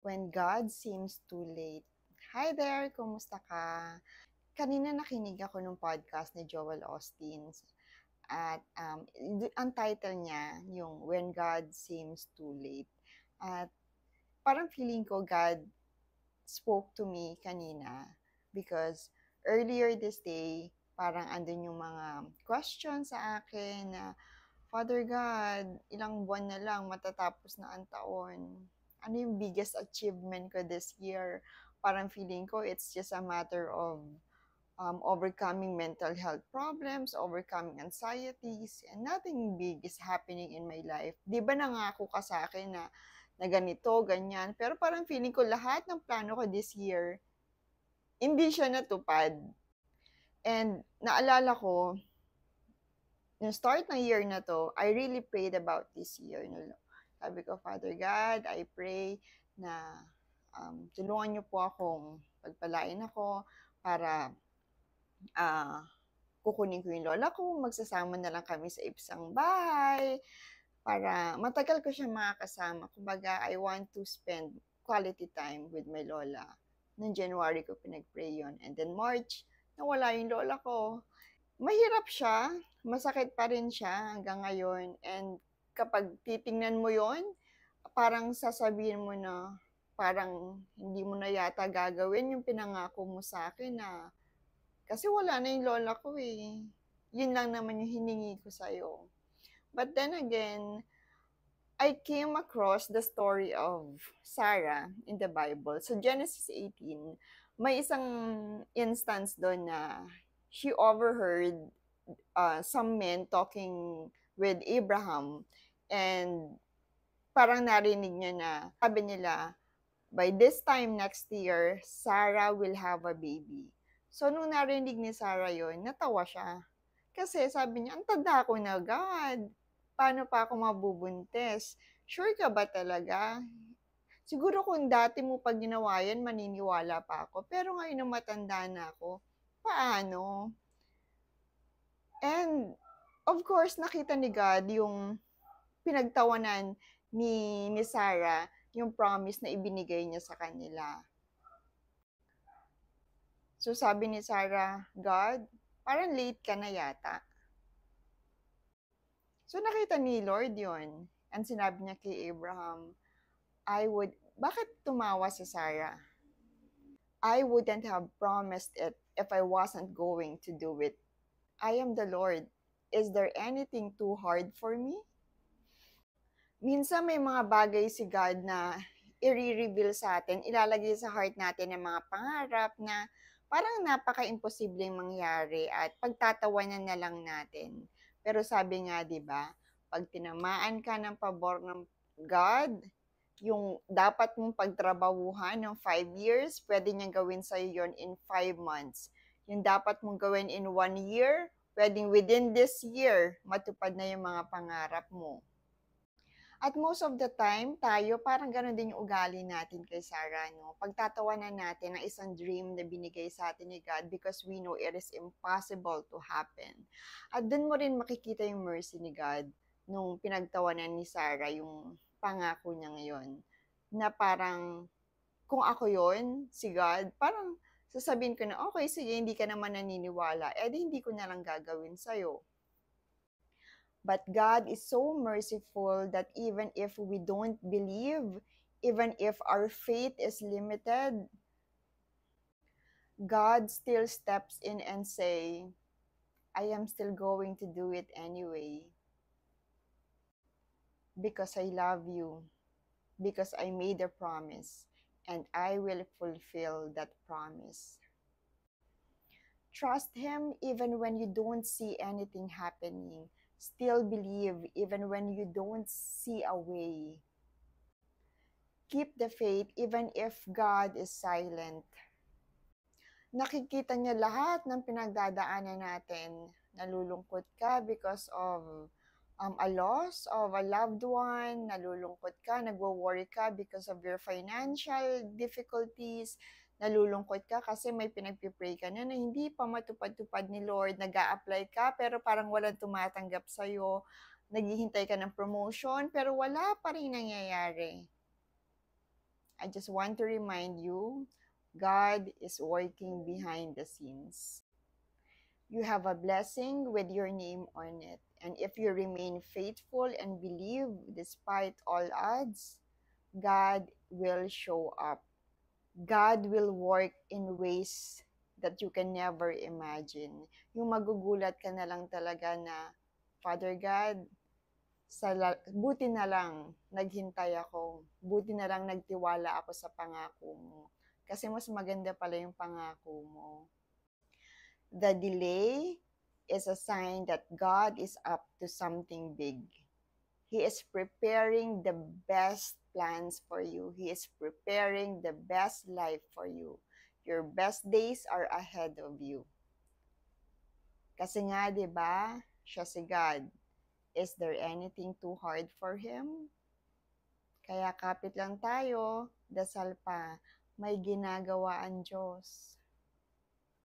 When God seems too late. Hi there, kumusta ka? Kanina nakinig ako ng podcast ni Joel Austin at ang title niya, yung When God Seems Too Late. At parang feeling ko God spoke to me kanina because earlier this day, parang andun yung mga questions sa akin na, Father God, ilang buwan na lang matatapos na ang taon. Ano yung biggest achievement ko this year? Parang feeling ko it's just a matter of overcoming mental health problems, overcoming anxieties, and nothing big is happening in my life. Di ba nangako ka sa akin na ganito, ganyan. Pero parang feeling ko lahat ng plano ko this year, hindi siya natupad. And naalala ko, yung start ng year na to, I really prayed about this year. No? Sabi ko, Father God, I pray na tulungan niyo po akong pagpalain ako para kukunin ko yung lola ko, magsasama na lang kami sa isang bahay para matagal ko siya makakasama. Kumbaga, I want to spend quality time with my lola. Noong January ko pinag-pray yun. And then March, nawala yung lola ko. Mahirap siya, masakit pa rin siya hanggang ngayon. And kapag titingnan mo yon, parang sasabihin mo na parang hindi mo na yata gagawin yung pinangako mo sa akin na kasi wala na yung lola ko eh. Yun lang naman yung hiningi ko sa'yo. But then again, I came across the story of Sarah in the Bible. So Genesis 18, may isang instance doon na she overheard some men talking with Abraham, and parang narinig niya na sabi nila, by this time next year, Sarah will have a baby. So nung narinig ni Sarah yon, natawa siya. Kasi sabi niya, ang tanda ko na, God. Paano pa ako mabubuntis? Sure ka ba talaga? Siguro kung dati mo pag ginawa yan, maniniwala pa ako. Pero ngayon na matanda na ako, paano? And of course, nakita ni God yung pinagtawanan ni Sarah, yung promise na ibinigay niya sa kanila. So sabi ni Sarah, God, parang late ka na yata. So nakita ni Lord yon, and sinabi niya kay Abraham, bakit tumawa si Sarah? I wouldn't have promised it if I wasn't going to do it. I am the Lord. Is there anything too hard for me? Minsan may mga bagay si God na i-reveal sa atin, ilalagay sa heart natin ng mga pangarap na parang napaka-imposibleng mangyari at pagtatawanan na lang natin. Pero sabi nga, di ba, pag tinamaan ka ng pabor ng God, yung dapat mong pagtrabahuhan ng 5 years, pwede niyang gawin sa'yo yon in 5 months. Yung dapat mong gawin in 1 year, pwedeng within this year, matupad na yung mga pangarap mo. At most of the time, tayo, parang gano'n din yung ugali natin kay Sarah, no? Pagtatawanan natin ang isang dream na binigay sa atin ni God because we know it is impossible to happen. At dun mo rin makikita yung mercy ni God nung pinagtawanan ni Sarah yung pangako niya ngayon. Na parang, kung ako yon si God, parang sasabihin ko na, okay, sige, hindi ka naman naniniwala, hindi ko na lang gagawin sa'yo. But God is so merciful that even if we don't believe, even if our faith is limited, God still steps in and say, I am still going to do it anyway. Because I love you. Because I made a promise. And I will fulfill that promise. Trust Him even when you don't see anything happening. Still believe even when you don't see a way. Keep the faith even if God is silent. Nakikita niya lahat ng pinagdadaanan natin. Nalulungkot ka because of a loss of a loved one. Nalulungkot ka, nagwo-worry ka because of your financial difficulties. Nalulungkot ka kasi may pinagpipray ka na hindi pa matupad-tupad ni Lord. Nag-a-apply ka pero parang walang tumatanggap sa'yo. Naghihintay ka ng promotion pero wala pa rin nangyayari. I just want to remind you, God is working behind the scenes. You have a blessing with your name on it. And if you remain faithful and believe despite all odds, God will show up. God will work in ways that you can never imagine. Yung magugulat ka na lang talaga na, Father God, buti na lang naghintay ako. Buti na lang nagtiwala ako sa pangako mo. Kasi mas maganda pala yung pangako mo. The delay is a sign that God is up to something big. He is preparing the best plans for you. He is preparing the best life for you. Your best days are ahead of you. Kasi nga, di ba, siya si God. Is there anything too hard for Him? Kaya kapit lang tayo, dasal pa, may ginagawa ang Diyos.